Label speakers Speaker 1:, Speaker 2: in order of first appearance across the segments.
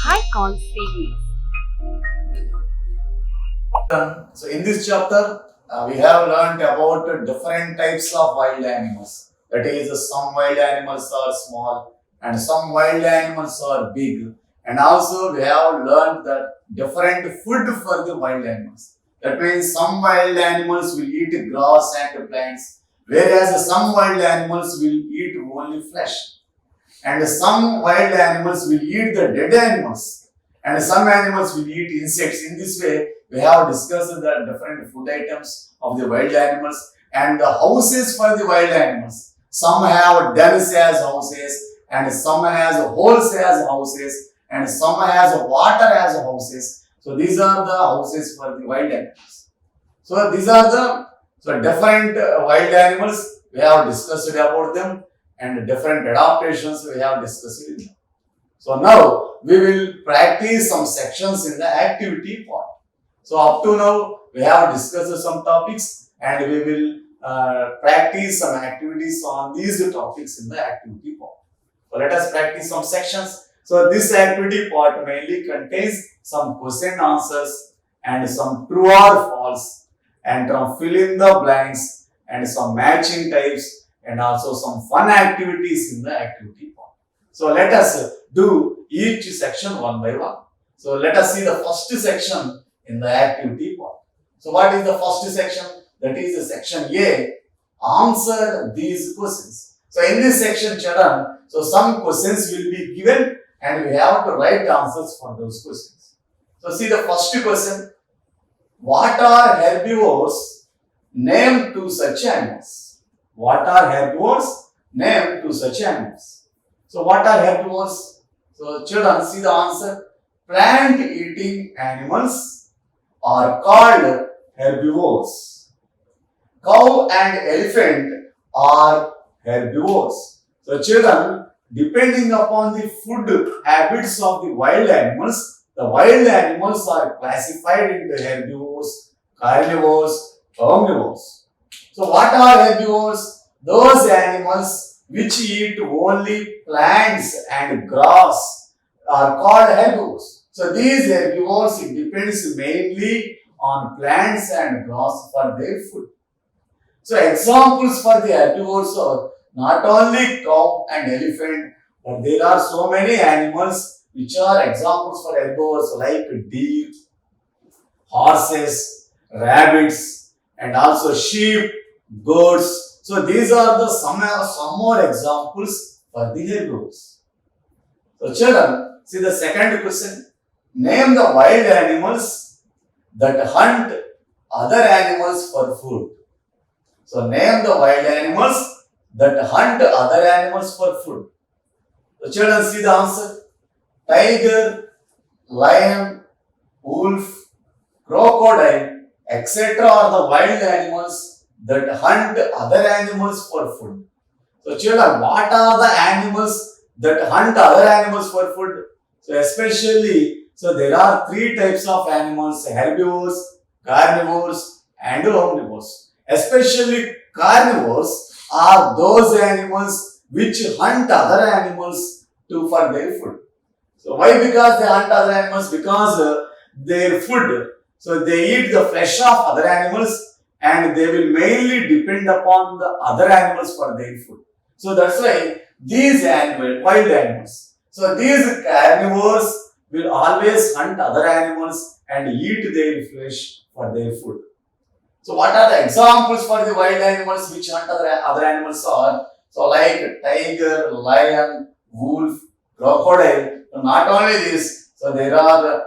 Speaker 1: High Call series.
Speaker 2: So in this chapter, we have learned about different types of wild animals. That is, some wild animals are small and some wild animals are big. And also we have learned that different food for the wild animals. That means some wild animals will eat grass and plants, whereas some wild animals will eat only flesh. And some wild animals will eat the dead animals, and some animals will eat insects. In this way, we have discussed the different food items of the wild animals and the houses for the wild animals. Some have dens as houses, and some has holes as houses, and some has water as houses. So these are the houses for the wild animals. So these are the different wild animals. We have discussed about them, and different adaptations we have discussed in them. So now we will practice some sections in the activity part. So up to now we have discussed some topics, and we will practice some activities on these topics in the activity part. So let us practice some sections. So this activity part mainly contains some question answers and some true or false, and fill in the blanks and some matching types, and also some fun activities in the activity part. So let us do each section one by one. So let us see the first section in the activity part. So what is the first section? That is the section A. Answer these questions. So in this section, children, so some questions will be given and we have to write answers for those questions. So see the first question. What are herbivores? Name two such animals. What are herbivores? Name two such animals. So what are herbivores? So children, see the answer. Plant eating animals are called herbivores. Cow and elephant are herbivores. So children, depending upon the food habits of the wild animals are classified into herbivores, carnivores, omnivores. So what are herbivores? Those animals which eat only plants and grass are called herbivores. So these herbivores, it depends mainly on plants and grass for their food. So examples for the herbivores are not only cow and elephant, but there are so many animals which are examples for herbivores like deer, horses, rabbits, and also sheep, goats. So these are the some more examples for the herbivores. So children, see the second question. Name the wild animals that hunt other animals for food. So name the wild animals that hunt other animals for food. So children, see the answer. Tiger, lion, wolf, crocodile, etc. are the wild animals that hunt other animals for food. So children, what are the animals that hunt other animals for food? So especially, so there are three types of animals: herbivores, carnivores, and omnivores. Especially carnivores are those animals which hunt other animals for their food. So why? Because they hunt other animals, because their food. So they eat the flesh of other animals, and they will mainly depend upon the other animals for their food. So that's why these animals, wild animals. So these carnivores will always hunt other animals and eat their flesh for their food. So what are the examples for the wild animals which hunt other animals are? So like tiger, lion, wolf, crocodile. So not only this, so there are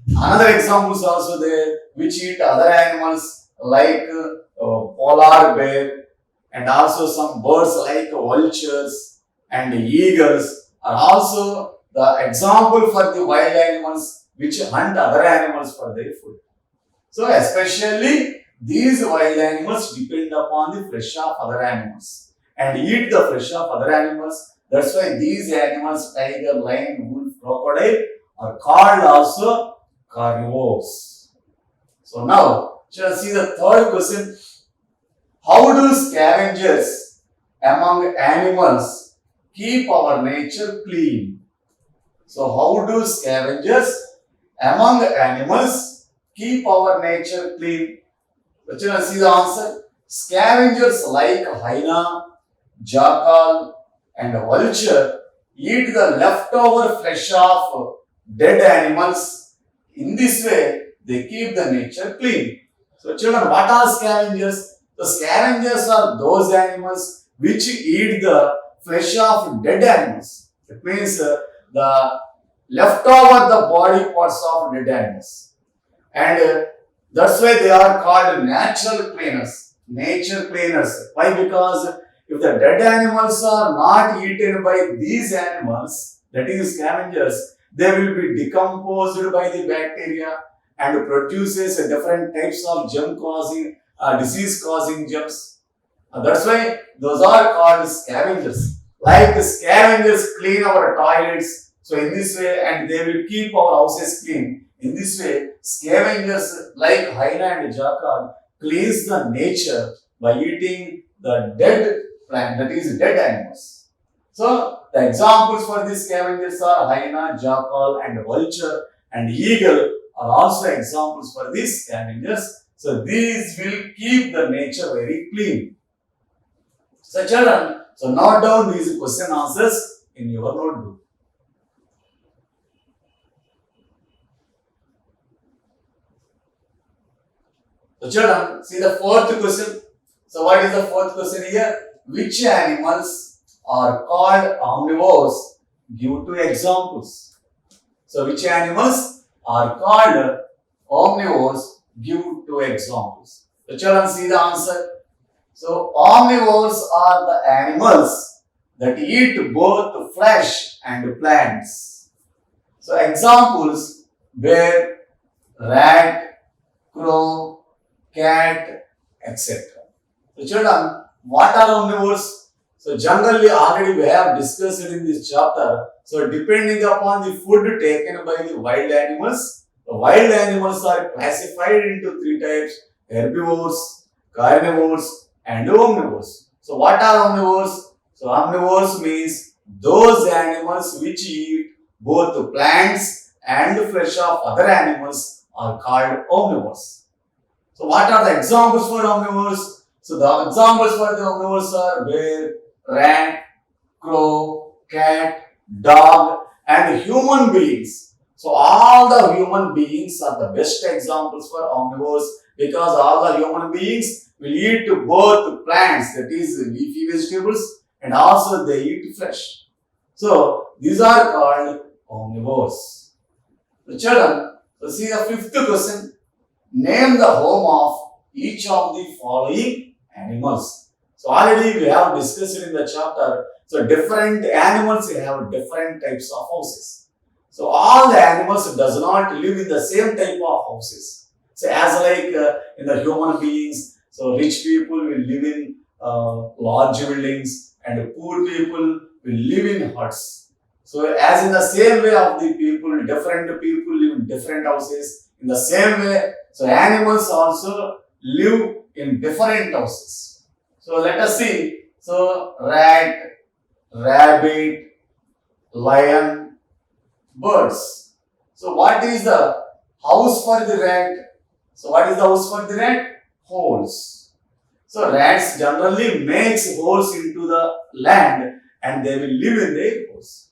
Speaker 2: another examples also there which eat other animals like polar bear, and also some birds like vultures and eagles are also the example for the wild animals which hunt other animals for their food. So especially these wild animals depend upon the flesh of other animals and eat the flesh of other animals. That's why these animals, tiger, lion, wolf, crocodile, are called also carnivores. So now, shall see the third question. How do scavengers among animals keep our nature clean? So how do scavengers among animals keep our nature clean? So children, see the answer. Scavengers like hyena, jackal, and vulture eat the leftover flesh of dead animals. In this way, they keep the nature clean. So, children, what are scavengers? The scavengers are those animals which eat the flesh of dead animals. It means the leftover the body parts of dead animals. And that's why they are called natural cleaners. Nature cleaners. Why? Because if the dead animals are not eaten by these animals, that is scavengers, they will be decomposed by the bacteria and produces different types of germ causing, disease causing germs. That's why those are called scavengers. Like scavengers clean our toilets, so in this way, and they will keep our houses clean. In this way, scavengers like hyena and jackal cleans the nature by eating the dead plant, that is dead animals. So the examples for these scavengers are hyena, jackal, and vulture and eagle are also examples for these scavengers. So these will keep the nature very clean. So children, so note down these question answers in your notebook. So children, see the fourth question. So what is the fourth question here? Which animals are called omnivores? Give two examples. So which animals are called omnivores? Give two examples. So children, see the answer. So omnivores are the animals that eat both flesh and plants. So examples were rat, crow, cat, etc. So children, what are omnivores? So generally already we have discussed it in this chapter. So depending upon the food taken by the wild animals, the wild animals are classified into three types: herbivores, carnivores, and omnivores. So what are omnivores? So omnivores means those animals which eat both plants and flesh of other animals are called omnivores. So what are the examples for omnivores? So the examples for the omnivores are bear, rat, crow, cat, dog, and human beings. So all the human beings are the best examples for omnivores because all the human beings will eat both plants, that is leafy vegetables, and also they eat flesh. So these are called omnivores. So children, so see the fifth question. Name the home of each of the following animals. So already we have discussed it in the chapter. So different animals have different types of houses. So all the animals does not live in the same type of houses. So as like in the human beings, so rich people will live in large buildings and poor people will live in huts. So as in the same way of the people, different people live in different houses. In the same way, so animals also live in different houses. So let us see. So rat, rabbit, lion, birds. So what is the house for the rat? So what is the house for the rat? Holes. So rats generally makes holes into the land and they will live in their holes.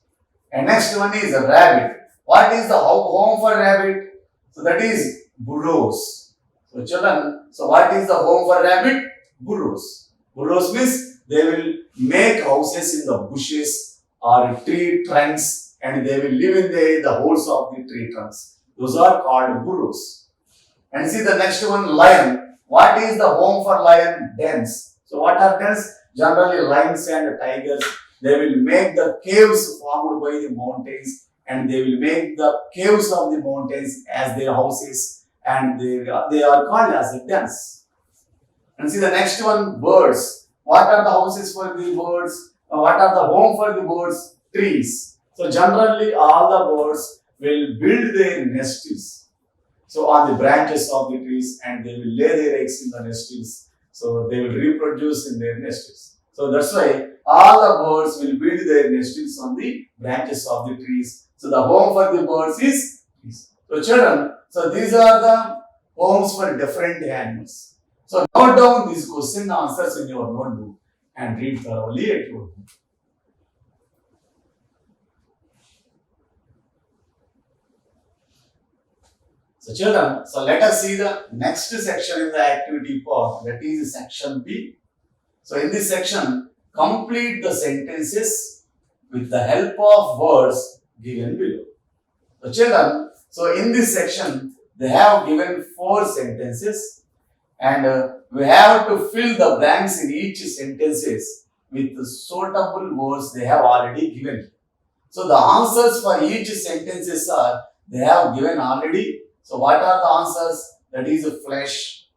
Speaker 2: And next one is a rabbit. What is the home for rabbit? So that is burrows. So children, so what is the home for rabbit? Burrows. Burrows means they will make houses in the bushes or tree trunks and they will live in the holes of the tree trunks. Those are called burrows. And see the next one, lion. What is the home for lion? Dens. So what are dens? Generally lions and tigers, they will make the caves formed by the mountains and they will make the caves of the mountains as their houses and they are called as the dens. And see the next one, birds. What are the houses for the birds? What are the home for the birds? Trees. So generally all the birds will build their nests. So on the branches of the trees and they will lay their eggs in the nests. So they will reproduce in their nests. So that's why all the birds will build their nests on the branches of the trees. So the home for the birds is trees. So children, so these are the homes for different animals. So note down these question answers in your notebook and read thoroughly at your home. So children, so let us see the next section in the activity part, that is section B. So in this section, complete the sentences with the help of words given below. So children, so in this section, they have given 4 sentences and we have to fill the blanks in each sentences with the suitable words they have already given. So the answers for each sentences are, they have given already. So what are the answers? That is flesh,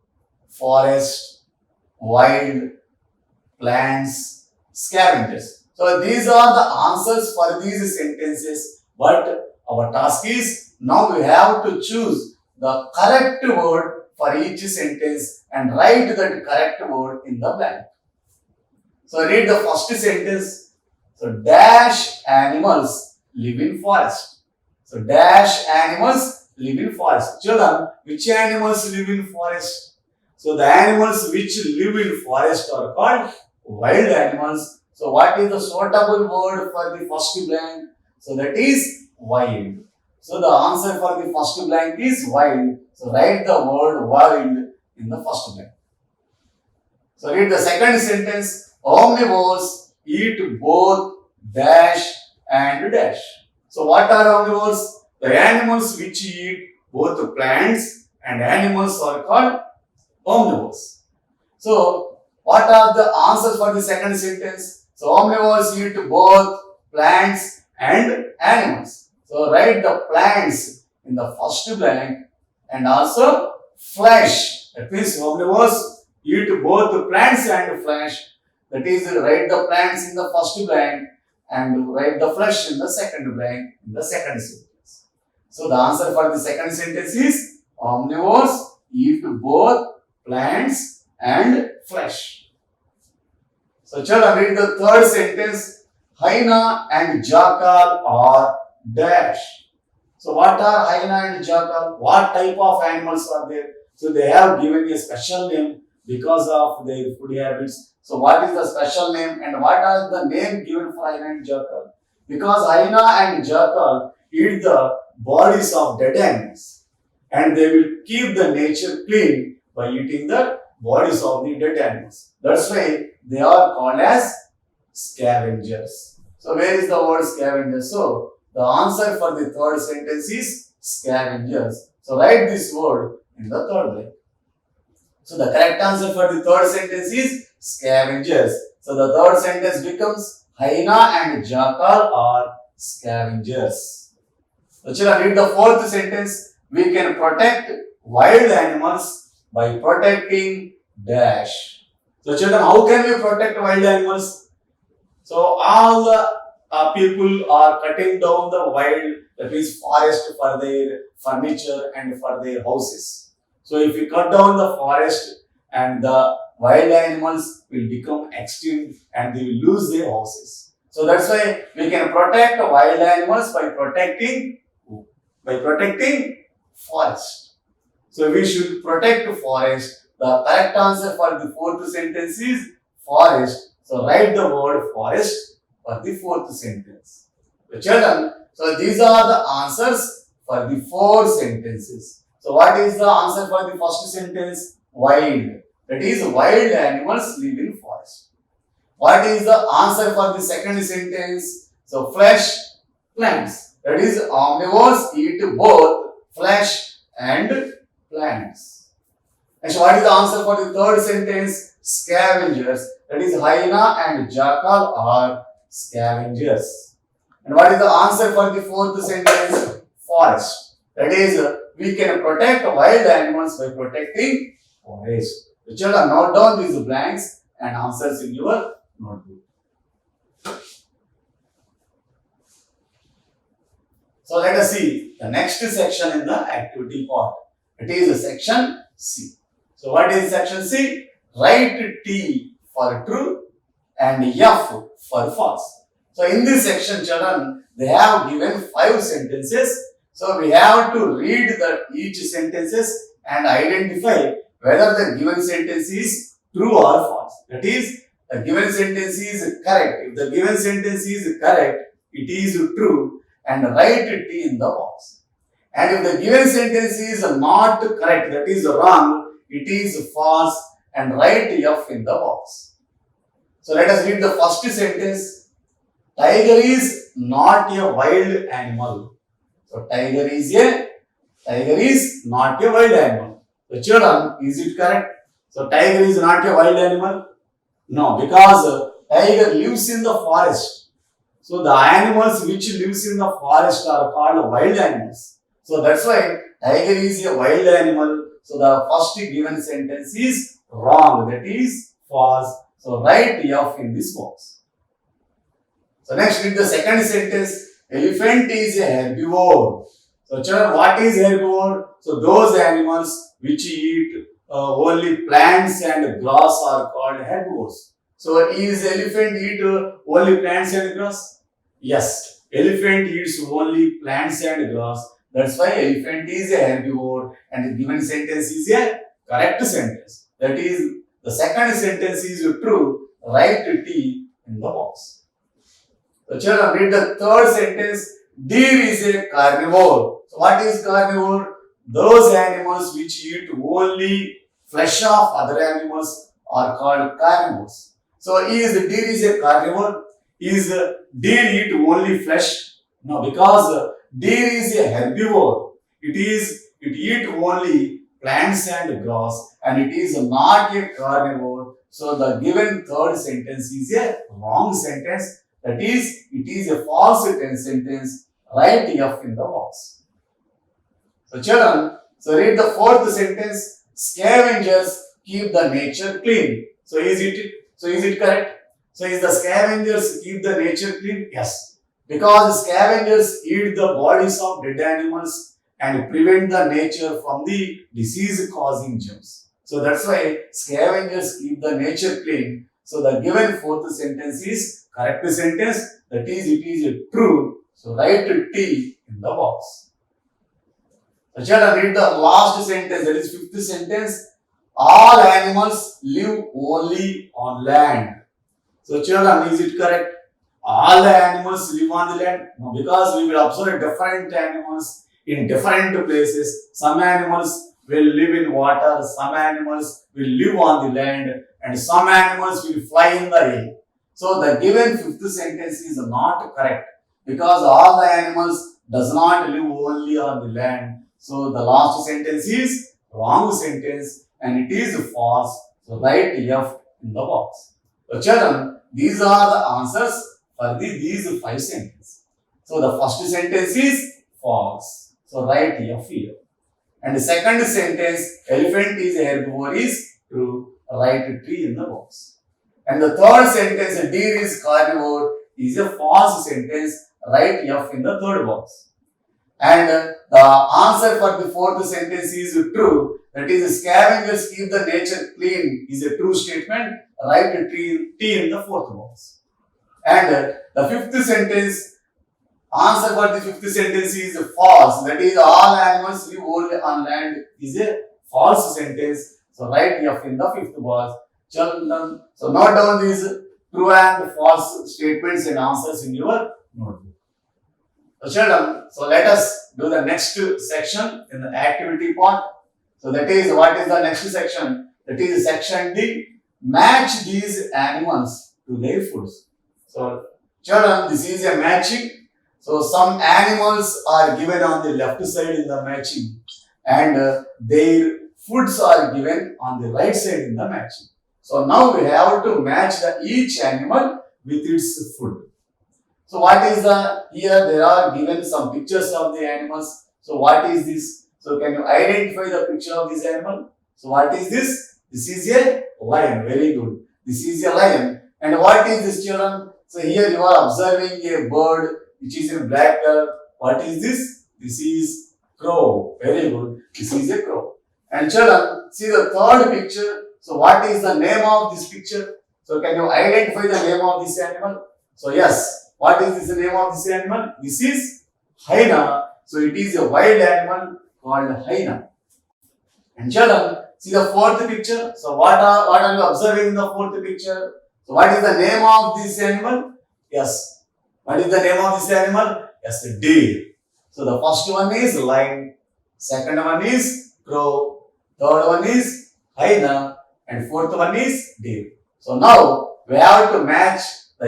Speaker 2: forest, wild, plants, scavengers. So these are the answers for these sentences. But our task is, now we have to choose the correct word for each sentence and write that correct word in the blank. So read the first sentence. So dash animals live in forest. So dash animals live in forest. Children, which animals live in forest? So the animals which live in forest are called wild animals. So what is the suitable word for the first blank? So that is wild. So the answer for the first blank is wild. So write the word wild in the first blank. So read the second sentence. Omnivores eat both dash and dash. So what are omnivores? The animals which eat both plants and animals are called omnivores. So what are the answers for the second sentence? So omnivores eat both plants and animals. So write the plants in the first blank and also flesh. That means omnivores eat both plants and flesh. That is, write the plants in the first blank and write the flesh in the second blank in the second sentence. So the answer for the second sentence is omnivores eat both plants and flesh. So children, read the third sentence. Hyena and jackal are dash. So what are hyena and jackal? What type of animals are there? So they have given a special name because of their food habits. So what is the special name and what are the name given for hyena and jackal? Because hyena and jackal eat the bodies of dead animals and they will keep the nature clean by eating the bodies of the dead animals. That's why they are called as scavengers. So where is the word scavengers? So the answer for the third sentence is scavengers. So write this word in the third line. So the correct answer for the third sentence is scavengers. So the third sentence becomes hyena and jackal are scavengers. So children, read the fourth sentence. We can protect wild animals by protecting dash. So children, how can we protect wild animals? So all the people are cutting down the wild, that means forest, for their furniture and for their houses. So if we cut down the forest and the wild animals will become extinct and they will lose their houses. So that's why we can protect wild animals by protecting forest. So we should protect forest. The correct answer for the fourth sentence is forest. So write the word forest for the fourth sentence. So children, so these are the answers for the 4 sentences. So what is the answer for the first sentence? Wild. That is, wild animals live in forest. What is the answer for the second sentence? So flesh, plants. That is, omnivores eat both flesh and plants. And so what is the answer for the third sentence? Scavengers. That is, hyena and jackal are scavengers. And what is the answer for the fourth sentence? Forest. That is, we can protect wild animals by protecting forest. So children, note down these blanks and answers in your notebook. So let us see the next section in the activity part. It is section C. So what is section C? Write T for true and F for false. So in this section, children, they have given 5 sentences. So we have to read each sentences and identify whether the given sentence is true or false. That is, the given sentence is correct. If the given sentence is correct, it is true, and write T in the box. And if the given sentence is not correct, that is wrong, it is false, and write F in the box. So let us read the first sentence. Tiger is not a wild animal. So tiger is not a wild animal. So children, is it correct? So tiger is not a wild animal? No, because tiger lives in the forest. So the animals which lives in the forest are called wild animals. So that's why tiger is a wild animal. So the first given sentence is wrong. That is false. So write F in this box. So next read the second sentence. Elephant is a herbivore. So children, what is herbivore? So those animals which eat only plants and grass are called herbivores. So is elephant eat only plants and grass? Yes, elephant eats only plants and grass. That's why elephant is a herbivore, and the given sentence is a correct sentence. That is, the second sentence is true. Write T in the box. So children, read the third sentence. Deer is a carnivore. So what is carnivore? Those animals which eat only flesh of other animals are called carnivores. So deer is a carnivore? Is deer eat only flesh? No, because deer is a herbivore. It eat only plants and grass, and it is not a carnivore. So the given third sentence is a wrong sentence. That is, it is a false sentence. Write F in the box. So children, so read the fourth sentence. Scavengers keep the nature clean. So is it correct? So is the scavengers keep the nature clean? Yes. Because scavengers eat the bodies of dead animals and prevent the nature from the disease causing germs. So that's why scavengers keep the nature clean. So the given fourth sentence is correct sentence. That is, it is true. So write T in the box. So children, read the last sentence. That is fifth sentence. All animals live only on land. So children, is it correct? All the animals live on the land? No, because we will observe different animals in different places. Some animals will live in water, some animals will live on the land, and some animals will fly in the air. So the given fifth sentence is not correct, because all the animals does not live only on the land. So the last sentence is wrong sentence, and it is false. So write F in the box. So children, these are the answers for these 5 sentences. So the first sentence is false. So write F here. And the second sentence, elephant is a herbivore, is true. Write T in the box. And the third sentence, deer is carnivore, is a false sentence. Write F in the third box. And the answer for the fourth sentence is true. That is, scavengers keep the nature clean is a true statement. Write T in the fourth box. And the fifth sentence, answer for the fifth sentence is false. That is, all animals live only on land is a false sentence. So write F in the fifth box. Children, so note down these true and false statements and answers in your notebook. So children, so let us do the next section in the activity part. So that is, what is the next section? That is section D. Match these animals to their foods. So children, this is a matching. So some animals are given on the left side in the matching, and their foods are given on the right side in the matching. So now we have to match each animal with its food. So what is here there are given some pictures of the animals. So what is this? So can you identify the picture of this animal? So what is this? This is a lion. Very good. This is a lion. And what is this, children? So here you are observing a bird which is in black color. What is this? This is crow. Very good. This is a crow. And children, see the third picture. So what is the name of this picture? So can you identify the name of this animal? So yes, What is the name of this animal? This is hyena. So it is a wild animal called hyena. And children, see the fourth picture. So what are you observing in the fourth picture? So what is the name of this animal? Yes. What is the name of this animal? Yes, deer. So the first one is lion, second one is crow, third one is hyena, and fourth one is deer. So now we have to match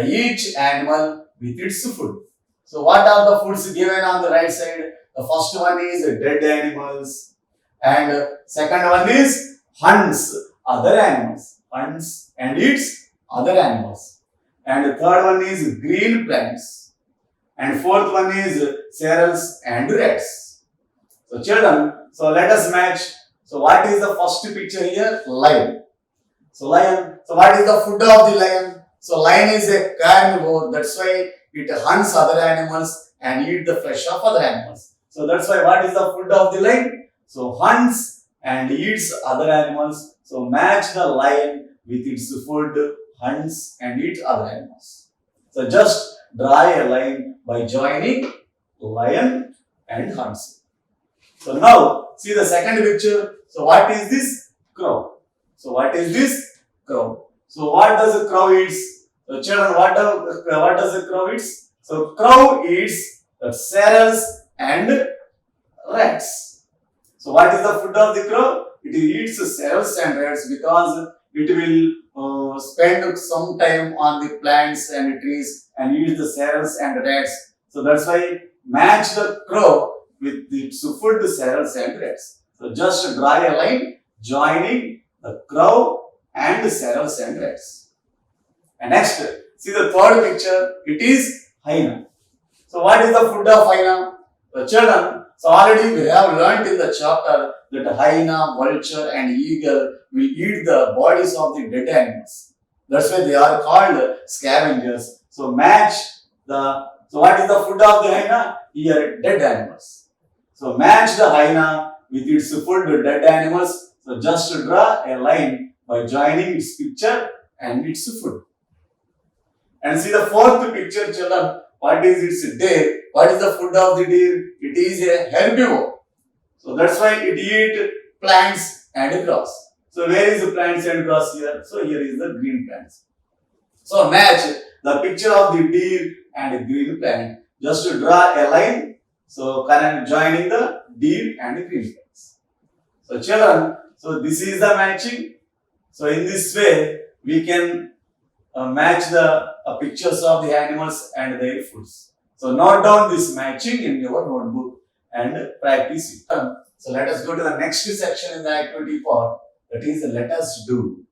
Speaker 2: each animal with its food. So what are the foods given on the right side? The first one is dead animals, and second one is hunts other animals, hunts and eats other animals, and the third one is green plants, and fourth one is cereals and rats. So children, so let us match. So what is the first picture here? Lion. So lion. So what is the food of the lion? So lion is a carnivore. That's why it hunts other animals and eat the flesh of other animals. So that's why what is the food of the lion? So hunts and eats other animals. So match the lion with its food, hunts and eats other animals. So just draw a line by joining lion and hunts. So now see the second picture. So what is this? Crow. So what is this? Crow. So what does a crow eats? So children, what does a crow eats? So crow eats cereals and rats. So what is the food of the crow? It eats cereals and rats because it will spend some time on the plants and trees and eat the cereals and rats. So that's why match the crow with its food, cereals and rats. So just draw a line joining the crow and the cereals and rats. And next, see the third picture. It is hyena. So what is the food of hyena? The children, so already we have learnt in the chapter that hyena, vulture and eagle will eat the bodies of the dead animals. That's why they are called scavengers. So match so what is the food of the hyena? Here, dead animals. So match the hyena with its food, dead animals. So just draw a line by joining its picture and its food. And see the fourth picture, children. What is its deer? What is the food of the deer? It is a herbivore. So that's why it eats plants and grass. So where is the plants and grass here? So here is the green plants. So match the picture of the deer and green plant. Just to draw a line. So joining the deer and green plants. So children, so this is the matching. So in this way, we can match the pictures of the animals and their foods. So note down this matching in your notebook and practice it. So let us go to the next section in the activity part. That is let us do.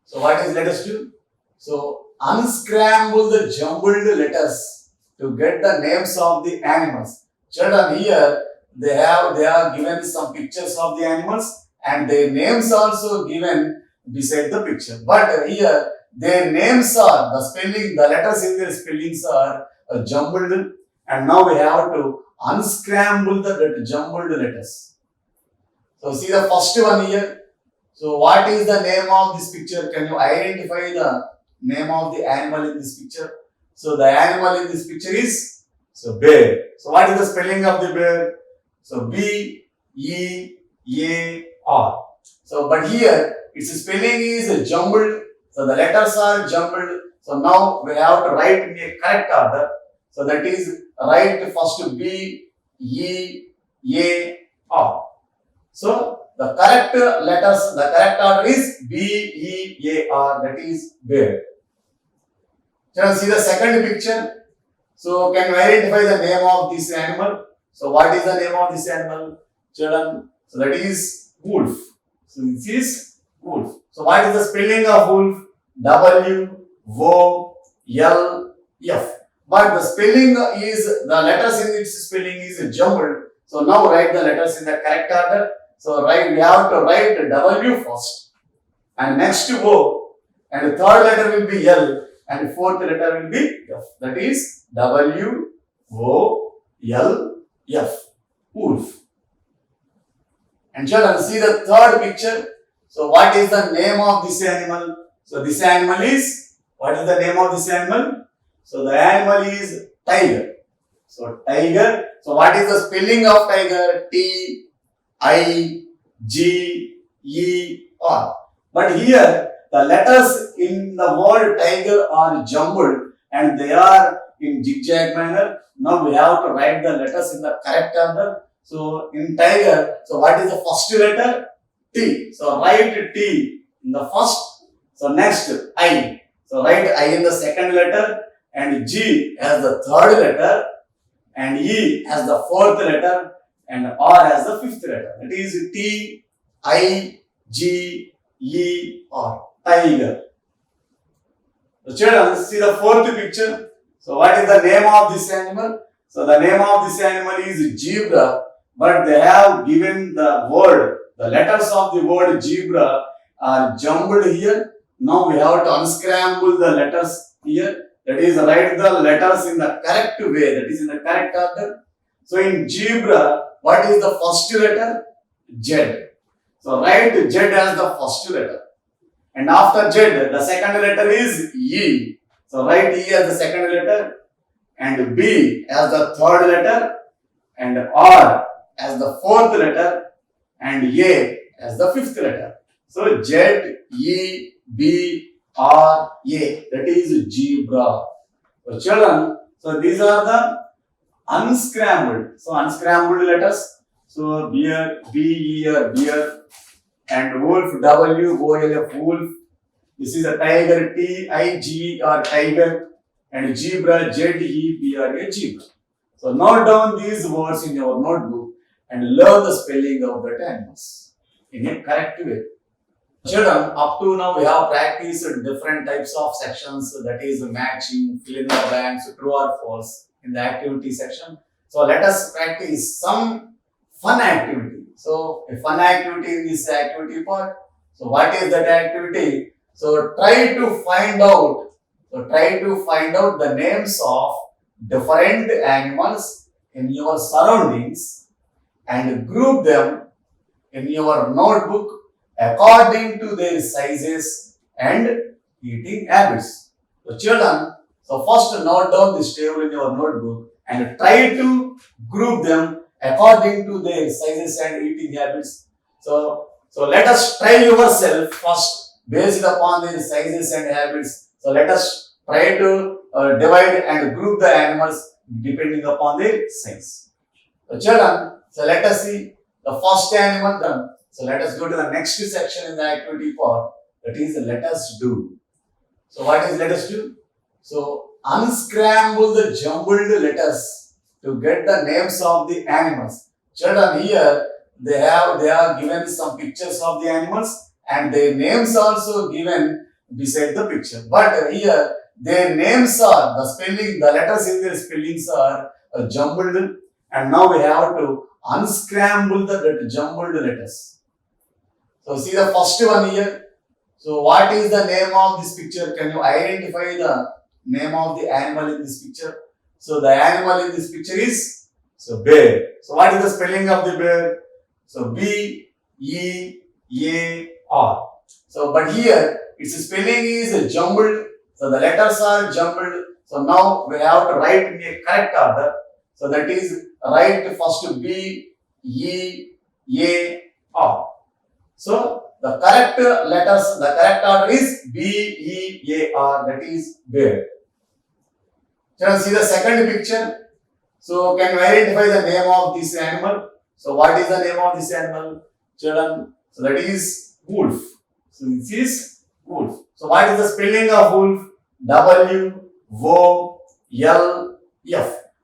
Speaker 2: So what is let us do? So unscramble the jumbled letters to get the names of the animals. Children, here they are given some pictures of the animals and their names also given beside the picture. But here their names are, the letters in their spellings are jumbled, and now we have to unscramble the jumbled letters. So see the first one here. So what is the name of this picture? Can you identify the name of the animal in this picture? So the animal in this picture is bear. So what is the spelling of the bear? So B-E-A-R. So but here its spelling is jumbled. So the letters are jumbled. So now we have to write in a correct order. So that is write first B-E-A-R. So the correct letters, the correct order is B-E-A-R. That is bear. Children, see the second picture. So can you identify the name of this animal? So what is the name of this animal? Children, so that is wolf. So this is wolf. So what is the spelling of wolf? W-O-L-F. But the spelling is, the letters in its spelling is jumbled. So now write the letters in the correct order. So we have to write W first. And next O. And the third letter will be L. And fourth letter will be F. That is W-O-L-F. Wolf. And children, see the third picture. So what is the name of this animal? So this animal is, what is the name of this animal? So the animal is tiger. So tiger. So what is the spelling of tiger? Tiger. But here the letters in the word tiger are jumbled and they are in zigzag manner. Now we have to write the letters in the correct order. So in tiger, so what is the first letter? T. So write T in the first. So next I. So write I in the second letter and G as the third letter and E as the fourth letter and R as the fifth letter. That is Tiger. Tiger. So children, see the fourth picture. So what is the name of this animal? So the name of this animal is zebra, but they have given the word, the letters of the word zebra are jumbled here. Now we have to unscramble the letters here. That is, write the letters in the correct way, that is in the correct order. So in zebra, what is the first letter? Z. So write Z as the first letter. And after Z, the second letter is E. So write E as the second letter and B as the third letter and R as the fourth letter and A as the fifth letter. So Z, E, B, R, A. That is zebra. So children, so these are the unscrambled. So unscrambled letters. So bear, B, E, bear, and wolf, W, O, L, F, wolf. This is a tiger, T, I, G, or tiger, and zebra, Z, E, B, R, A, zebra. So note down these words in your notebook and learn the spelling of the animals in a correct way. Children, up to now we have practiced different types of sections, that is matching, fill in the blanks, true or false in the activity section. So let us practice some fun activity. So a fun activity in this activity part. So what is that activity? So try to find out the names of different animals in your surroundings and group them in your notebook according to their sizes and eating habits. So children, so first note down this table in your notebook and try to group them according to their sizes and eating habits. So let us try yourself first based upon their sizes and habits. So let us try to divide and group the animals depending upon their size. So children, so let us see the first animal done. So let us go to the next section in the activity part, that is let us do. So what is let us do? So unscramble the jumbled letters to get the names of the animals. Children, here they are given some pictures of the animals and their names also given beside the picture. But here their names are, the letters in their spellings are jumbled, and now we have to unscramble the jumbled letters. So see the first one here. So what is the name of this picture? Can you identify the name of the animal in this picture? So the animal in this picture is bear. So what is the spelling of the bear? So B-E-A-R. So but here its spelling is jumbled. So the letters are jumbled. So now we have to write in a correct order. So that is write first B-E-A-R. So the correct order is B-E-A-R, that is bear. Children, see the second picture. So can you identify the name of this animal? So what is the name of this animal? Children, so that is wolf. So this is wolf. So what is the spelling of wolf? W-O-L-F.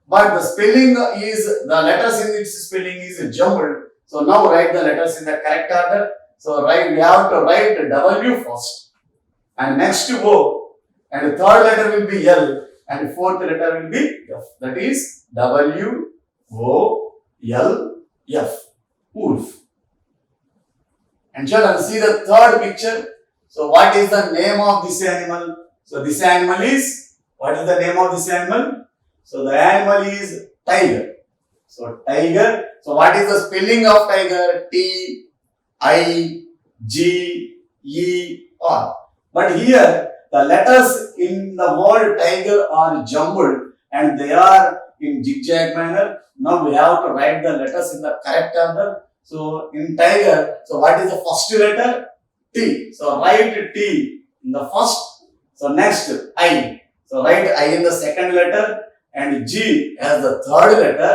Speaker 2: But the spelling is, the letters in its spelling is jumbled. So now write the letters in the correct order. So we have to write W first and next O, and the third letter will be L and the fourth letter will be F. That is W-O-L-F, wolf. And children, see the third picture. So what is the name of this animal? So this animal is, what is the name of this animal? So the animal is tiger. So tiger. So what is the spelling of tiger? T-I-G-E-R. But here the letters in the word tiger are jumbled and they are in zigzag manner. Now we have to write the letters in the correct order. So in tiger, so what is the first letter? T. So write T in the first. So next I. So write I in the second letter and G as the third letter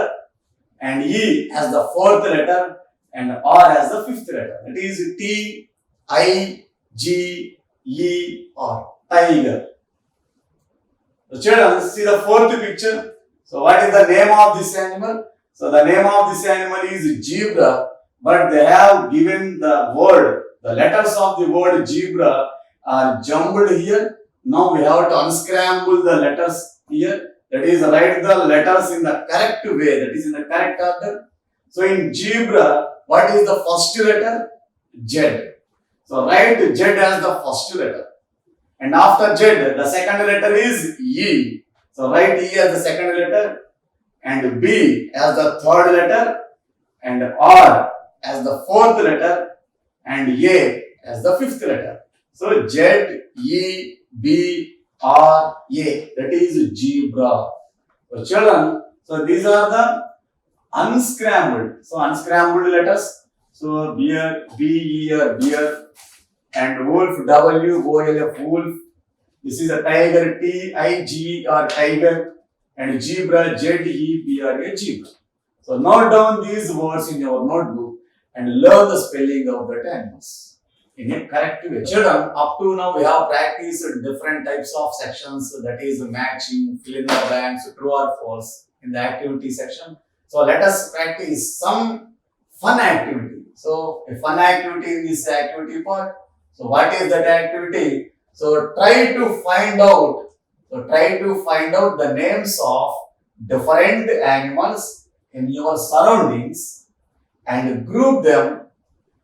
Speaker 2: and E as the fourth letter and R as the fifth letter. That is T, I, G, E, R. Tiger. So children, see the fourth picture. So what is the name of this animal? So the name of this animal is zebra, but they have given the word, the letters of the word zebra are jumbled here. Now we have to unscramble the letters here. That is, write the letters in the correct way, that is in the correct order. So in zebra, what is the first letter? Z. So write Z as the first letter. And after Z, the second letter is E. So write E as the second letter and B as the third letter and R as the fourth letter and A as the fifth letter. So Z, E, B, R, A. That is zebra. So children, so these are the unscrambled. So unscrambled letters. So bear, B-E-R, bear, and wolf, W-O-L-F, wolf. This is a tiger, T-I-G-E-R, tiger, and zebra, Z-E-B-R-A, zebra. So note down these words in your notebook and learn the spelling of the animals in a correct way. Children, up to now we have practiced different types of sections, that is matching, fill in the blanks, true or false in the activity section. So let us practice some fun activity. So a fun activity in this activity part. So what is that activity? So try to find out the names of different animals in your surroundings and group them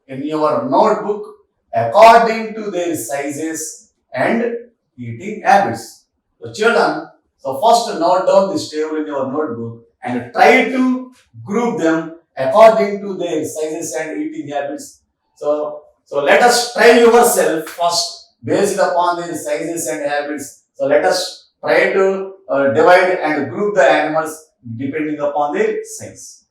Speaker 2: in your notebook according to their sizes and eating habits. So children, so first note down this table in your notebook and try to group them according to their sizes and eating habits. So let us try yourself first based upon their sizes and habits. So let us try to divide and group the animals depending upon their size.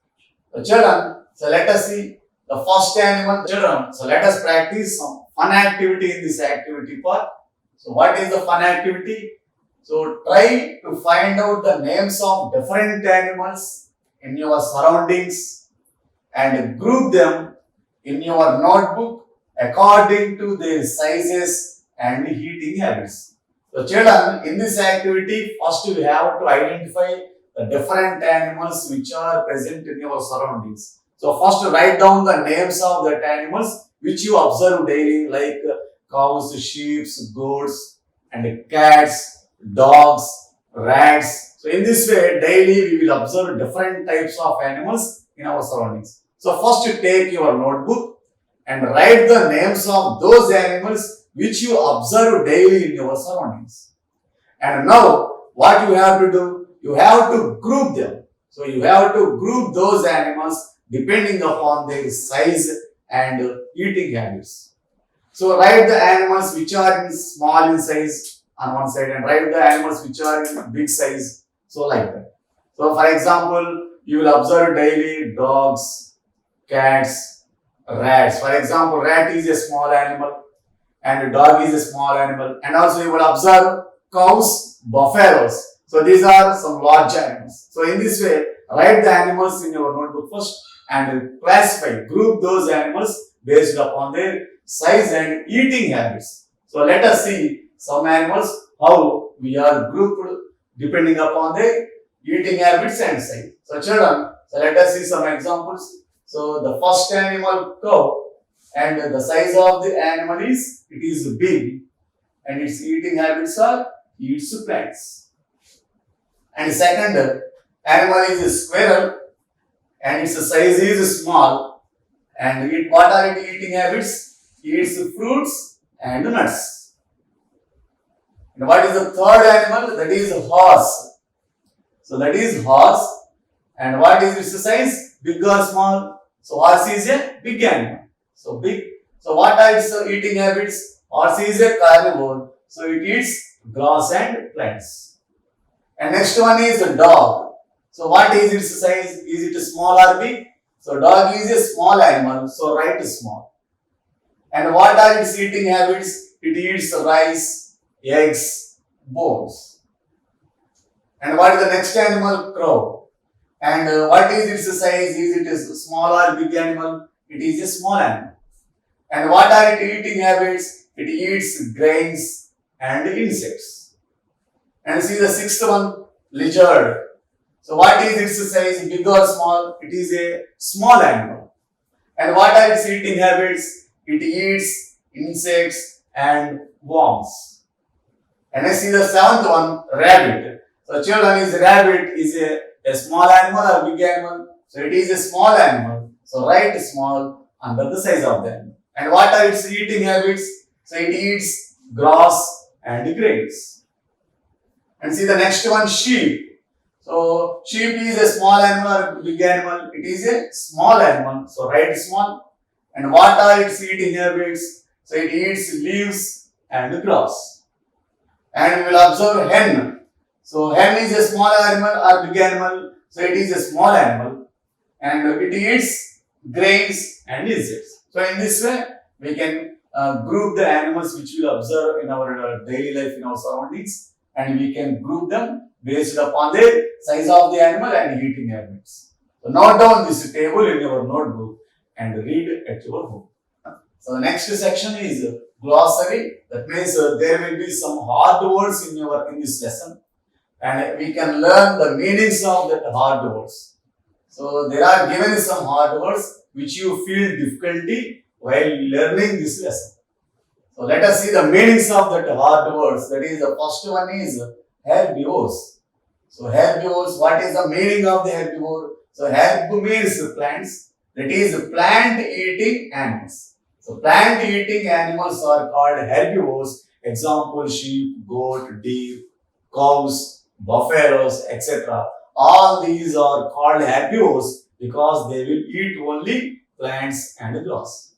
Speaker 2: So children, so let us see the first animal. Children, so let us practice some fun activity in this activity part. So what is the fun activity? So try to find out the names of different animals in your surroundings and group them in your notebook according to their sizes and eating habits. So children, in this activity, first we have to identify the different animals which are present in your surroundings. So first write down the names of that animals which you observe daily, like cows, sheep, goats, and cats, dogs, rats. So in this way, daily we will observe different types of animals in our surroundings. So first you take your notebook and write the names of those animals which you observe daily in your surroundings. And now what you have to do? You have to group them. So you have to group those animals depending upon their size and eating habits. So write the animals which are in small in size on one side and write the animals which are in big size. So like that. So for example, you will observe daily dogs, cats, rats. For example, rat is a small animal and dog is a small animal. And also you will observe cows, buffaloes. So these are some large animals. So in this way, write the animals in your notebook first and classify, group those animals based upon their size and eating habits. So let us see some animals, how we are grouped depending upon their eating habits and size. So children, so let us see some examples. So the first animal, cow, and the size of the animal is, it is big and its eating habits are, eats plants. And second animal is a squirrel and its size is small and what are its eating habits? Eats fruits and nuts. And what is the third animal? That is horse. So that is horse. And what is its size? Big or small? So horse is a big animal. So big. So what are its eating habits? Horse is a carnivore So it eats grass and plants. And next one is a dog. So what is its size? Is it small or big? So dog is a small animal, so write small. And what are its eating habits? It eats rice, eggs, bones. And what is the next animal? Crow. And what is its size? Is it a small or big animal? It is a small animal. And what are its eating habits? It eats grains and insects. And see the sixth one, lizard. So what is its size, big or small? It is a small animal. And what are its eating habits? It eats insects and worms. And I see the seventh one, rabbit. So children, is rabbit is a small animal or big animal? So it is a small animal. So write small under the size of the animal. And what are its eating habits? So it eats grass and grains. And see the next one, sheep. So sheep is a small animal or big animal? It is a small animal. So write small. And what are its eating habits? So it eats leaves and grass. And we will observe hen. So hen is a small animal or big animal? So it is a small animal. And it eats grains and insects. So in this way, we can group the animals which we observe in our daily life in our surroundings, and we can group them based upon the size of the animal and eating habits. So note down this table in your notebook and read at your home. So the next section is glossary. That means there will be some hard words in this lesson, and we can learn the meanings of that hard words. So there are given some hard words which you feel difficulty while learning this lesson. So let us see the meanings of that hard words. That is, the first one is herbivores. So herbivores, what is the meaning of the herbivore? So herb means plants. That is, plant eating animals. So plant eating animals are called herbivores. Example, sheep, goat, deer, cows, buffaloes, etc. All these are called herbivores because they will eat only plants and grass.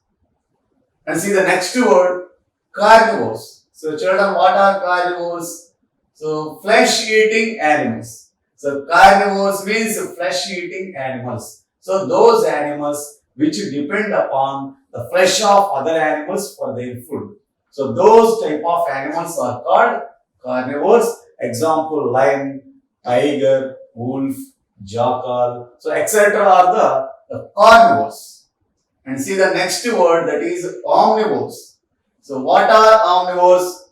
Speaker 2: And see the next word, carnivores. So children, what are carnivores? So flesh-eating animals. So carnivores means flesh-eating animals. So those animals which depend upon the flesh of other animals for their food. So those type of animals are called carnivores. Example, lion, tiger, wolf, jackal. So etc. are the carnivores. And see the next word, that is omnivores. So what are omnivores?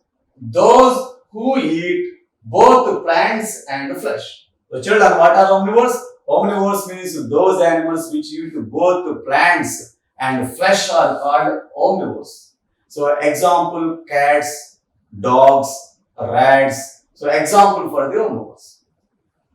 Speaker 2: Those who eat both plants and flesh. So children, what are omnivores? Omnivores means those animals which eat both plants and flesh are called omnivores. So example, cats, dogs, rats. So example for the omnivores.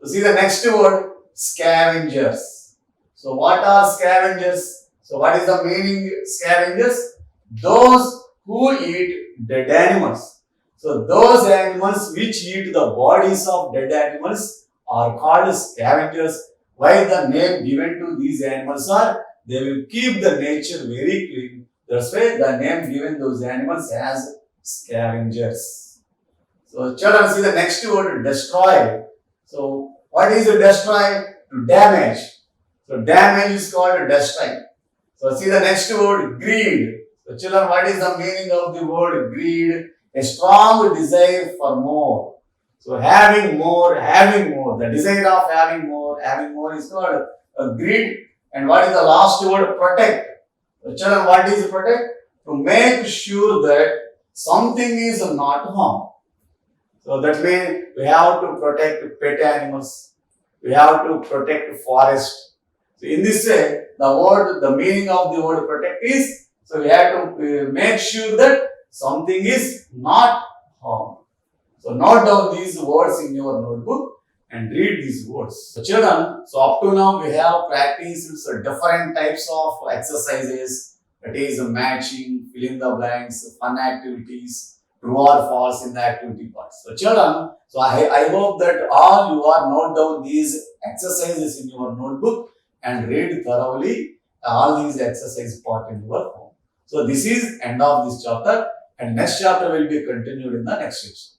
Speaker 2: So see the next word, scavengers. So what are scavengers? So what is the meaning scavengers? Those who eat dead animals. So those animals which eat the bodies of dead animals are called scavengers. Why the name given to these animals are? They will keep the nature very clean. That's why the name given those animals as scavengers. So children, see the next word, destroy. So what is destroy? To damage. So damage is called destroy. So see the next word, greed. So children, what is the meaning of the word greed? A strong desire for more. So having more. The desire of having more is called greed. And what is the last word? Protect. So children, what is protect? To make sure that something is not harmed. So that means we have to protect pet animals. We have to protect forest. So in this way, the meaning of the word protect is, so we have to make sure that something is not harmed. So note down these words in your notebook and read these words. So children, so up to now we have practiced different types of exercises. That is matching, fill in the blanks, fun activities, true or false in the activity parts. So children, so I hope that all you are note down these exercises in your notebook and read thoroughly all these exercise part in your home. So this is end of this chapter, and next chapter will be continued in the next section.